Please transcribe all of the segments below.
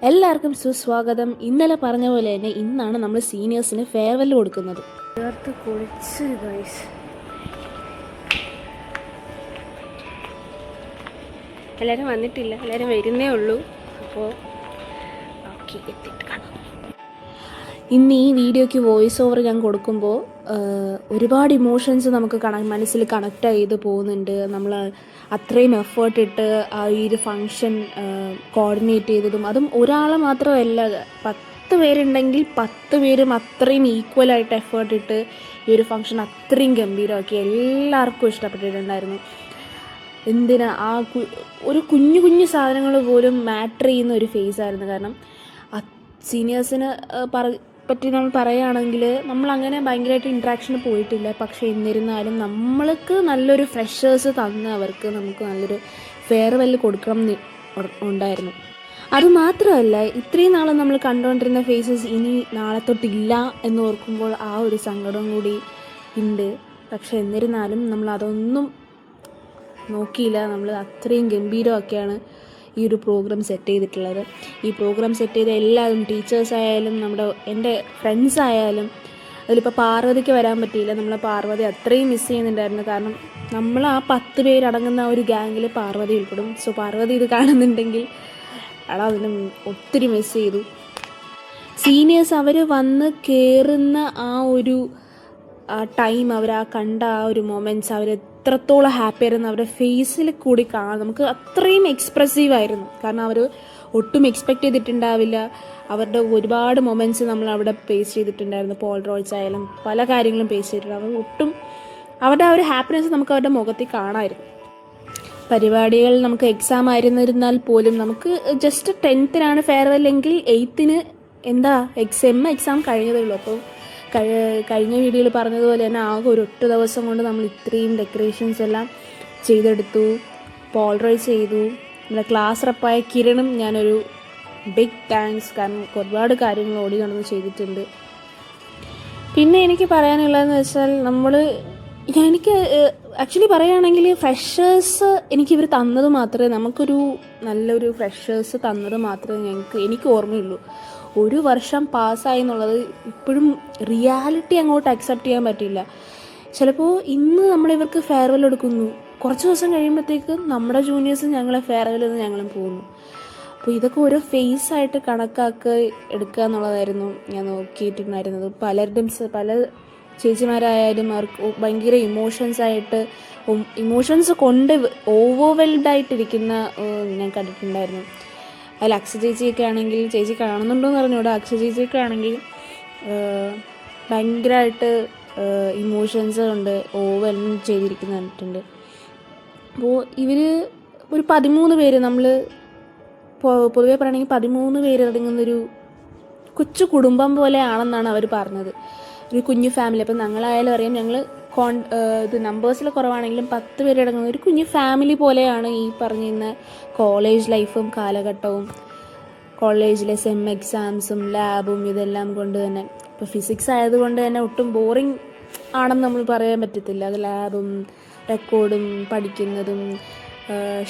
എല്ലാവർക്കും സുസ്വാഗതം. ഇന്നലെ പറഞ്ഞ പോലെ തന്നെ ഇന്നാണ് നമ്മൾ സീനിയേഴ്സിന് ഫെയർവെൽ കൊടുക്കുന്നത്. എല്ലാവരും വന്നിട്ടില്ല, എല്ലാവരും വരുന്നേ ഉള്ളൂ. അപ്പോൾ ഇന്ന് ഈ വീഡിയോയ്ക്ക് വോയിസ് ഓവർ ഞാൻ കൊടുക്കുമ്പോൾ ഒരുപാട് ഇമോഷൻസ് നമുക്ക് മനസ്സിൽ കണക്റ്റ് ചെയ്ത് പോകുന്നുണ്ട്. നമ്മൾ അത്രയും എഫേർട്ട് ഇട്ട് ആ ഒരു ഫങ്ഷൻ കോർഡിനേറ്റ് ചെയ്തതും, അതും ഒരാളെ മാത്രമല്ല, 10 പേരുണ്ടെങ്കിൽ 10 പേരും അത്രയും ഈക്വലായിട്ട് എഫേർട്ട് ഇട്ട് ഈ ഒരു ഫങ്ഷൻ അത്രയും ഗംഭീരമാക്കി എല്ലാവർക്കും ഇഷ്ടപ്പെട്ടിട്ടുണ്ടായിരുന്നു. എന്തിനാ ഒരു കുഞ്ഞു കുഞ്ഞു സാധനങ്ങൾ പോലും മാറ്റർ ചെയ്യുന്ന ഒരു ഫേസായിരുന്നു. കാരണം സീനിയേഴ്സിന് പറ്റി നമ്മൾ പറയുകയാണെങ്കിൽ നമ്മളങ്ങനെ ഭയങ്കരമായിട്ട് ഇൻട്രാക്ഷന് പോയിട്ടില്ല. പക്ഷേ എന്നിരുന്നാലും നമ്മൾക്ക് നല്ലൊരു ഫ്രഷേഴ്സ് തന്ന് അവർക്ക് നമുക്ക് നല്ലൊരു ഫെയർവെൽ കൊടുക്കണം ഉണ്ടായിരുന്നു. അതുമാത്രമല്ല, ഇത്രയും നാളെ നമ്മൾ കണ്ടുകൊണ്ടിരുന്ന ഫേസസ് ഇനി നാളെ തൊട്ടില്ല എന്ന് ഓർക്കുമ്പോൾ ആ ഒരു സങ്കടം കൂടി ഉണ്ട്. പക്ഷേ എന്നിരുന്നാലും നമ്മൾ അതൊന്നും നോക്കിയില്ല. നമ്മൾ അത്രയും ഗംഭീരമൊക്കെയാണ് ഈ ഒരു പ്രോഗ്രാം സെറ്റ് ചെയ്തിട്ടുള്ളത്. ഈ പ്രോഗ്രാം സെറ്റ് ചെയ്ത എല്ലാവരും, ടീച്ചേഴ്സായാലും എൻ്റെ ഫ്രണ്ട്സ് ആയാലും, അതിലിപ്പോൾ പാർവതിക്ക് വരാൻ പറ്റിയില്ല. നമ്മളെ പാർവതി അത്രയും മിസ് ചെയ്യുന്നുണ്ടായിരുന്നു. കാരണം നമ്മൾ ആ 10 പേരടങ്ങുന്ന ഒരു ഗ്യാങ്ങിൽ പാർവതി ഉൾപ്പെടും. സോ പാർവതി ഇത് കാണുന്നുണ്ടെങ്കിൽ അതിന് ഒത്തിരി മിസ് ചെയ്തു. സീനിയേഴ്സ് അവർ വന്ന് കയറുന്ന ആ ഒരു ടൈം, അവർ കണ്ട ആ ഒരു മൊമെൻറ്റ്സ്, അവർ എത്രത്തോളം ഹാപ്പി ആയിരുന്നു അവരുടെ ഫേസിൽ കൂടി കാണാം. നമുക്ക് അത്രയും എക്സ്പ്രസീവായിരുന്നു. കാരണം അവർ ഒട്ടും എക്സ്പെക്റ്റ് ചെയ്തിട്ടുണ്ടാവില്ല. അവരുടെ ഒരുപാട് മൊമെൻറ്റ്സ് നമ്മൾ അവിടെ പേസ് ചെയ്തിട്ടുണ്ടായിരുന്നു. പോൾ റോയ്സ് ആയാലും പല കാര്യങ്ങളും പേസ് ചെയ്തിട്ടുണ്ടായിരുന്നു. ഒട്ടും അവരുടെ ആ ഒരു ഹാപ്പിനെസ് നമുക്ക് അവരുടെ മുഖത്തിൽ കാണാമായിരുന്നു. പരിപാടികൾ നമുക്ക് എക്സാം ആയിരുന്നിരുന്നാൽ പോലും നമുക്ക് ജസ്റ്റ് 10th ഫെയർവെൽ എങ്കിൽ 8th എക്സാം കഴിഞ്ഞതേ ഉള്ളൂ. അപ്പോൾ കഴിഞ്ഞ വീഡിയോയിൽ പറഞ്ഞതുപോലെ തന്നെ ആകെ ഒരൊറ്റ ദിവസം കൊണ്ട് നമ്മൾ ഇത്രയും ഡെക്കറേഷൻസ് എല്ലാം ചെയ്തെടുത്തു, പോളറൈസ് ചെയ്തു. നമ്മുടെ ക്ലാസ് റെപ്പായ കിരണും ഞാനൊരു ബിഗ് താങ്ക്സ്. കാരണം ഒരുപാട് കാര്യങ്ങൾ ഓടി നടന്ന് ചെയ്തിട്ടുണ്ട്. പിന്നെ എനിക്ക് പറയാനുള്ളതെന്ന് വെച്ചാൽ എനിക്ക് ആക്ച്വലി പറയുകയാണെങ്കിൽ ഫ്രഷേഴ്സ് എനിക്കിവർ തന്നത് മാത്രമേ, നമുക്കൊരു നല്ലൊരു ഫ്രഷേഴ്സ് തന്നത് മാത്രമേ എനിക്ക് ഓർമ്മയുള്ളൂ. ഒരു വർഷം പാസ്സായി എന്നുള്ളത് ഇപ്പോഴും റിയാലിറ്റി അങ്ങോട്ട് അക്സെപ്റ്റ് ചെയ്യാൻ പറ്റില്ല. ചിലപ്പോൾ ഇന്ന് നമ്മളിവർക്ക് ഫെയർവെൽ എടുക്കുന്നു, കുറച്ച് ദിവസം കഴിയുമ്പോഴത്തേക്കും നമ്മുടെ ജൂനിയേഴ്സ് ഞങ്ങളെ ഫെയർവെൽ എന്ന് ഞങ്ങളും പോകുന്നു. അപ്പോൾ ഇതൊക്കെ ഓരോ ഫേസായിട്ട് കണക്കാക്കി എടുക്കുക എന്നുള്ളതായിരുന്നു ഞാൻ നോക്കിയിട്ടുണ്ടായിരുന്നത്. പല ചേച്ചിമാരായാലും അവർക്ക് ഭയങ്കര ഇമോഷൻസ് കൊണ്ട് ഓവർവെൽഡായിട്ടിരിക്കുന്ന ഞാൻ കണ്ടിട്ടുണ്ടായിരുന്നു. അതിൽ അക്ഷ ചേച്ചിയൊക്കെ ആണെങ്കിൽ, ചേച്ചി കാണുന്നുണ്ടോയെന്ന് പറഞ്ഞൂടെ, അക്ഷ ചേച്ചിയൊക്കെ ആണെങ്കിൽ ഭയങ്കരമായിട്ട് ഇമോഷൻസ് കൊണ്ട് ഓവർവെൽം ചെയ്തിരിക്കുന്ന കണ്ടിട്ടുണ്ട്. അപ്പോൾ ഇവർ ഒരു 13 പേര്, നമ്മൾ പൊതുവെ പറയുകയാണെങ്കിൽ 13 പേര് അടങ്ങുന്നൊരു കൊച്ചു കുടുംബം പോലെയാണെന്നാണ് അവർ പറഞ്ഞത്. ഒരു കുഞ്ഞു ഫാമിലി. അപ്പം ഞങ്ങളായാലും അറിയാം, ഞങ്ങൾ നമ്പേഴ്സിൽ കുറവാണെങ്കിലും 10 പേരടങ്ങുന്ന ഒരു കുഞ്ഞു ഫാമിലി പോലെയാണ് ഈ പറഞ്ഞിരുന്ന കോളേജ് ലൈഫും കാലഘട്ടവും. കോളേജിലെ സെം എക്സാംസും ലാബും ഇതെല്ലാം കൊണ്ട് തന്നെ, ഇപ്പോൾ ഫിസിക്സ് ആയതുകൊണ്ട് തന്നെ ഒട്ടും ബോറിങ് ആണെന്ന് നമ്മൾ പറയാൻ പറ്റത്തില്ല. അത് ലാബും റെക്കോർഡും പഠിക്കുന്നതും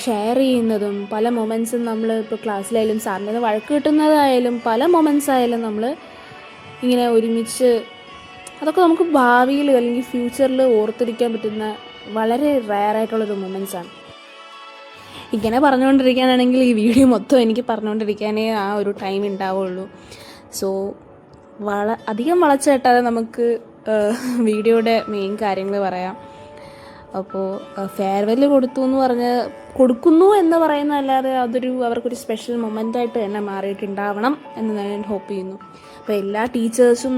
ഷെയർ ചെയ്യുന്നതും പല മൊമെൻറ്റ്സും നമ്മൾ ഇപ്പോൾ ക്ലാസ്സിലായാലും സാറിൻ്റെ വഴക്ക് കിട്ടുന്നതായാലും പല മൊമെൻറ്റ്സ് ആയാലും നമ്മൾ ഇങ്ങനെ ഒരുമിച്ച്, അതൊക്കെ നമുക്ക് ഭാവിയിൽ അല്ലെങ്കിൽ ഫ്യൂച്ചറിൽ ഓർത്തിരിക്കാൻ പറ്റുന്ന വളരെ റയറായിട്ടുള്ളൊരു മൊമെൻറ്റ്സാണ്. ഇങ്ങനെ പറഞ്ഞുകൊണ്ടിരിക്കാനാണെങ്കിൽ ഈ വീഡിയോ മൊത്തം എനിക്ക് പറഞ്ഞുകൊണ്ടിരിക്കാനേ ആ ഒരു ടൈം ഉണ്ടാവുള്ളൂ. സോ അധികം വളച്ചു കേട്ടാതെ നമുക്ക് വീഡിയോയുടെ മെയിൻ കാര്യങ്ങൾ പറയാം. അപ്പോൾ ഫെയർവെൽ കൊടുക്കുന്നു എന്ന് പറയുന്നതല്ലാതെ അവർക്കൊരു സ്പെഷ്യൽ മൊമെൻ്റായിട്ട് തന്നെ മാറിയിട്ടുണ്ടാവണം എന്ന് ഞാൻ ഹോപ്പ് ചെയ്യുന്നു. അപ്പോൾ എല്ലാ ടീച്ചേഴ്സും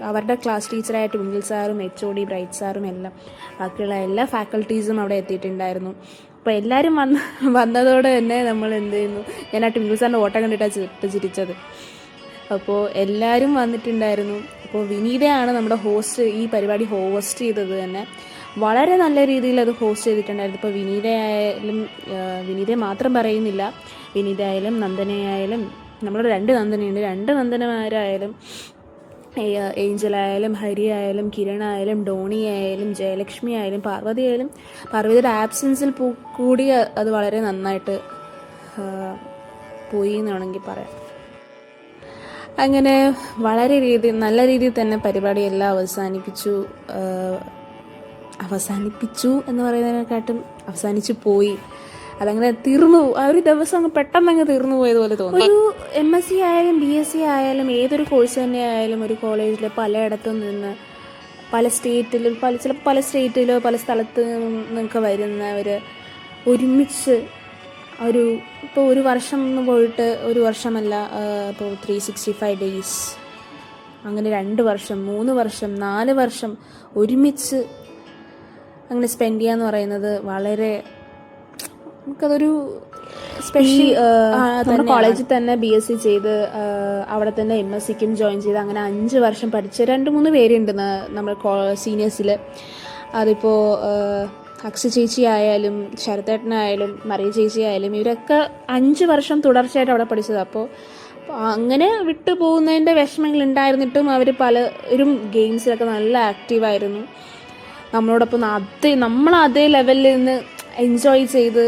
അവരുടെ ക്ലാസ് ടീച്ചറായ ട്വിങ്കിൾ സാറും HOD ബ്രൈറ്റ് സാറും എല്ലാം, ബാക്കിയുള്ള എല്ലാ ഫാക്കൽറ്റീസും അവിടെ എത്തിയിട്ടുണ്ടായിരുന്നു. അപ്പോൾ എല്ലാവരും വന്നതോടെ തന്നെ നമ്മൾ എന്ത് ചെയ്യുന്നു, ഞാൻ ആ ട്വിങ്കിൾ സാറിൻ്റെ ഓട്ടം കണ്ടിട്ടാണ് ചിരിച്ചത്. അപ്പോൾ എല്ലാവരും വന്നിട്ടുണ്ടായിരുന്നു. അപ്പോൾ വിനീതയാണ് നമ്മുടെ ഈ പരിപാടി ഹോസ്റ്റ് ചെയ്തത് തന്നെ. വളരെ നല്ല രീതിയിൽ അത് ഹോസ്റ്റ് ചെയ്തിട്ടുണ്ടായിരുന്നു. ഇപ്പോൾ വിനീതയെ മാത്രം പറയുന്നില്ല, വിനീതയായാലും നന്ദനയായാലും, നമ്മുടെ 2 നന്ദനയുണ്ട്, 2 നന്ദനമാരായാലും, ഏഞ്ചലായാലും ഹരി ആയാലും കിരണായാലും ഡോണി ആയാലും ജയലക്ഷ്മി ആയാലും പാർവതിയുടെ ആബ്സെൻസിൽ കൂടി അത് വളരെ നന്നായിട്ട് പോയി എന്ന് വേണമെങ്കിൽ പറയാം. അങ്ങനെ വളരെ നല്ല രീതിയിൽ തന്നെ പരിപാടിയെല്ലാം അവസാനിപ്പിച്ചു എന്ന് പറയുന്നതിനെക്കാട്ടും അവസാനിച്ചു പോയി. അതങ്ങനെ തീർന്നു, ആ ഒരു ദിവസം അങ്ങ് പെട്ടെന്ന് അങ്ങ് തീർന്നു പോയതുപോലെ തോന്നി. ഒരു MSc ആയാലും BSc ആയാലും ഏതൊരു കോഴ്സ് തന്നെ ആയാലും ഒരു കോളേജിൽ പലയിടത്തും നിന്ന് പല സ്റ്റേറ്റിലും പല സ്റ്റേറ്റിലോ പല സ്ഥലത്ത് നിന്നൊക്കെ വരുന്നവർ ഒരുമിച്ച് ഇപ്പോൾ ഒരു വർഷം എന്ന് പോയിട്ട് ഒരു വർഷമല്ല, ഇപ്പോൾ 365 ഡേയ്സ് അങ്ങനെ 2 വർഷം 3 വർഷം 4 വർഷം ഒരുമിച്ച് അങ്ങനെ സ്പെൻഡ് ചെയ്യാന്ന് പറയുന്നത് വളരെ നമുക്കതൊരു സ്പെഷ്യൽ. നമ്മുടെ കോളേജിൽ തന്നെ BSc ചെയ്ത് അവിടെ തന്നെ MScക്കും ജോയിൻ ചെയ്ത് അങ്ങനെ 5 വർഷം പഠിച്ച 2-3 പേരുണ്ട് നമ്മൾ സീനിയേഴ്സിൽ. അതിപ്പോൾ അക്ഷ ചേച്ചി ആയാലും ശരത്തേട്ടനായാലും മറിയ ചേച്ചി ആയാലും ഇവരൊക്കെ 5 വർഷം തുടർച്ചയായിട്ട് അവിടെ പഠിച്ചത്. അപ്പോൾ അങ്ങനെ വിട്ടു പോകുന്നതിൻ്റെ വിഷമങ്ങൾ ഉണ്ടായിരുന്നിട്ടും അവർ പലരും ഗെയിംസിലൊക്കെ നല്ല ആക്റ്റീവായിരുന്നു. നമ്മളോടൊപ്പം നമ്മൾ അതേ ലെവലിൽ നിന്ന് എൻജോയ് ചെയ്ത്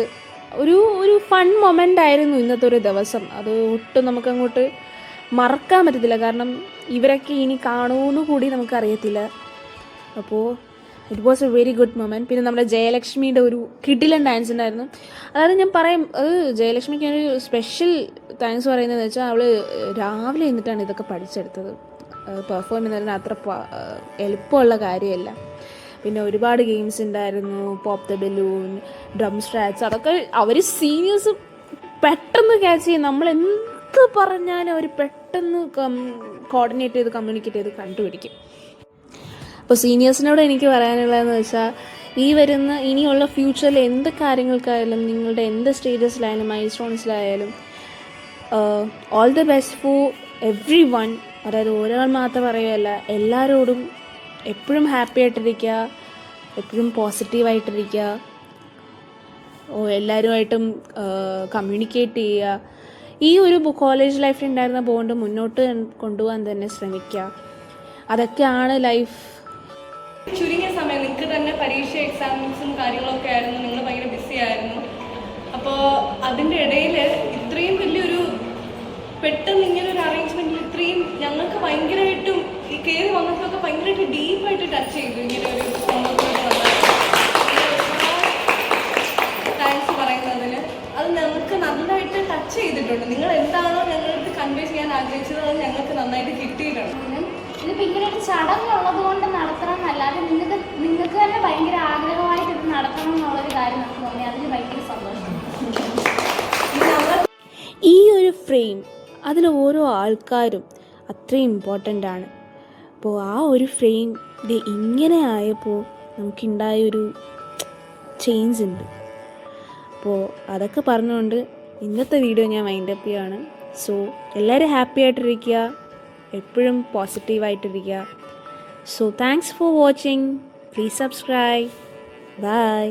ഒരു ഫൺ മൊമെൻ്റ് ആയിരുന്നു ഇന്നത്തെ ഒരു ദിവസം. അത് ഒട്ടും നമുക്കങ്ങോട്ട് മറക്കാൻ പറ്റത്തില്ല. കാരണം ഇവരൊക്കെ ഇനി കാണുമെന്ന് കൂടി നമുക്കറിയത്തില്ല. അപ്പോൾ it was A very good moment. പിന്നെ നമ്മുടെ ജയലക്ഷ്മിയുടെ ഒരു കിടിലൻ ഡാൻസ് ഉണ്ടായിരുന്നു. അതായത് ഞാൻ പറയും, അത് ജയലക്ഷ്മിക്ക് ഒരു സ്പെഷ്യൽ താങ്ക്സ് പറയുന്നതെന്ന് വെച്ചാൽ അവൾ രാവിലെ നിന്നിട്ടാണ് ഇതൊക്കെ പഠിച്ചെടുത്തത്. പെർഫോം ചെയ്യുന്നതിന് അത്ര എളുപ്പമുള്ള കാര്യമല്ല. പിന്നെ ഒരുപാട് ഗെയിംസ് ഉണ്ടായിരുന്നു, പോപ്പ് ദ ബലൂൺ, ഡ്രം സ്ട്രാറ്റ്സ്. അതൊക്കെ അവർ സീനിയേഴ്സ് പെട്ടെന്ന് ക്യാച്ച് ചെയ്യും. നമ്മൾ എന്ത് പറഞ്ഞാലും അവർ പെട്ടെന്ന് കോർഡിനേറ്റ് ചെയ്ത് കമ്മ്യൂണിക്കേറ്റ് ചെയ്ത് കണ്ടുപിടിക്കും. അപ്പോൾ സീനിയേഴ്സിനോട് എനിക്ക് പറയാനുള്ളതെന്ന് വെച്ചാൽ ഇനിയുള്ള ഫ്യൂച്ചറിൽ എന്ത് കാര്യങ്ങൾക്കായാലും നിങ്ങളുടെ എന്ത് സ്റ്റേജസിലായാലും മൈൽ സ്റ്റോൺസിലായാലും all the best for everyone. അതായത് ഒരാൾ മാത്രം പറയുകയല്ല, എല്ലാവരോടും എപ്പോഴും ഹാപ്പി ആയിട്ടിരിക്കുക, എപ്പോഴും പോസിറ്റീവായിട്ടിരിക്കുക, എല്ലാവരുമായിട്ടും കമ്മ്യൂണിക്കേറ്റ് ചെയ്യുക. ഈ ഒരു കോളേജ് ലൈഫിൽ ഉണ്ടായിരുന്ന ബോണ്ട് മുന്നോട്ട് കൊണ്ടുപോകാൻ തന്നെ ശ്രമിക്കുക. അതൊക്കെയാണ് ലൈഫ്. ചുരുങ്ങിയ സമയം നിങ്ങൾക്ക് തന്നെ പരീക്ഷ എക്സാംസും കാര്യങ്ങളൊക്കെ ആയിരുന്നു, നിങ്ങൾ ഭയങ്കര ബിസി ആയിരുന്നു. അപ്പോൾ അതിൻ്റെ ഇടയിൽ ഇത്രയും വലിയൊരു പെട്ടെന്ന് ഇങ്ങനെ ഒരു അറേഞ്ച്മെൻറ്റിൽ ഇത്രയും ഞങ്ങൾക്ക് ഭയങ്കരമായിട്ടും ഈ കയറി വന്നപ്പോഴൊക്കെ ഭയങ്കരമായിട്ട് ഡീപ്പായിട്ട് ടച്ച് ചെയ്തു. ഇങ്ങനെ ഒരു താങ്ക്സ് പറയുന്നതിന് അത് ഞങ്ങൾക്ക് നന്നായിട്ട് ടച്ച് ചെയ്തിട്ടുണ്ട്. നിങ്ങൾ എന്താണോ ഞങ്ങൾക്ക് കൺവേ ചെയ്യാൻ ആഗ്രഹിച്ചത് അത് ഞങ്ങൾക്ക് നന്നായിട്ട് കിട്ടിയിട്ടുണ്ട്. ഇതിപ്പോൾ ഇങ്ങനെ ഒരു ചടങ്ങുള്ളത് കൊണ്ട് നടത്തണം എന്നല്ലാതെ നിങ്ങൾക്ക് തന്നെ ഭയങ്കര ആഗ്രഹമായിട്ട് ഇത് നടത്തണം എന്നുള്ളൊരു കാര്യം നമുക്ക് തോന്നി. അതിന് ഭയങ്കര സന്തോഷം. ഈ ഒരു ഫ്രെയിം അതിൽ ഓരോ ആൾക്കാരും അത്രയും ഇമ്പോർട്ടൻ്റ് ആണ്. അപ്പോൾ ആ ഒരു ഫ്രെയിം ഇത് ഇങ്ങനെ ആയപ്പോൾ നമുക്കുണ്ടായൊരു ചേഞ്ച് ഉണ്ട്. അപ്പോൾ അതൊക്കെ പറഞ്ഞുകൊണ്ട് ഇന്നത്തെ വീഡിയോ ഞാൻ വൈൻഡപ്പ് ചെയ്യുകയാണ്. സോ എല്ലാവരും ഹാപ്പി ആയിട്ടിരിക്കുക, എപ്പോഴും പോസിറ്റീവായിട്ടിരിക്കുക. So thanks for watching. Please subscribe. By.